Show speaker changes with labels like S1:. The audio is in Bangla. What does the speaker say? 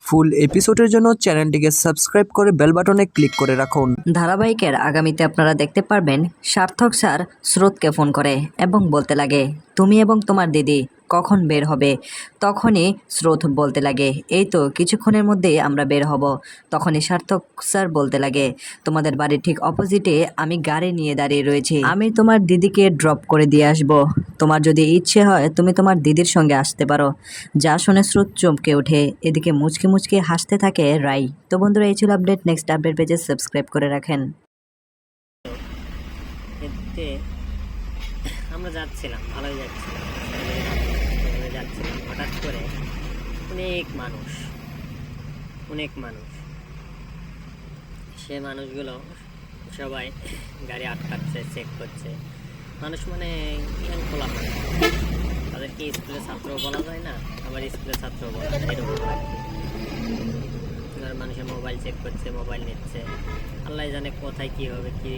S1: ফুল এপিসোডের জন্য চ্যানেলটিকে সাবস্ক্রাইব করে বেল বাটনে ক্লিক করে রাখুন।
S2: ধারাবাহিকের আগামীতে আপনারা দেখতে পারবেন সার্থক স্যার স্রোতকে ফোন করে এবং বলতে লাগে, তুমি এবং তোমার দিদি কখন বের হবে? তখনই স্রোত বলতে লাগে, এই তো কিছুক্ষণের মধ্যেই আমরা বের হব। তখনই সার্থক স্যার বলতে লাগে, তোমাদের বাড়ির ঠিক অপোজিটে আমি গাড়ি নিয়ে দাঁড়িয়ে রয়েছি, আমি তোমার দিদিকে ড্রপ করে দিয়ে আসব। তোমার যদি ইচ্ছে হয় তুমি তোমার দিদির সঙ্গে আসতে পারো। যা শুনে স্রোত চমকে ওঠে, এদিকে মুচকি মুচকি হাসতে থাকে রাই। তো বন্ধুরা, এই ছিল আপডেট। নেক্সট আপডেট পেজে সাবস্ক্রাইব করে রাখেন।
S3: এতে আমরা যাচ্ছিলাম, ভালোই যাচ্ছিলাম, হঠাৎ করে অনেক মানুষ সে মানুষগুলো সবাই গাড়ি আটকাচ্ছে, চেক করছে। মানুষ মানে খোলা হয়, তাদেরকে স্কুলের ছাত্র বলা যায় না, আবার স্কুলের ছাত্র বলা যায়, এরকম আর কি। মানুষের মোবাইল চেক করছে, মোবাইল নিচ্ছে, আল্লাহ জানে কোথায় কী হবে কি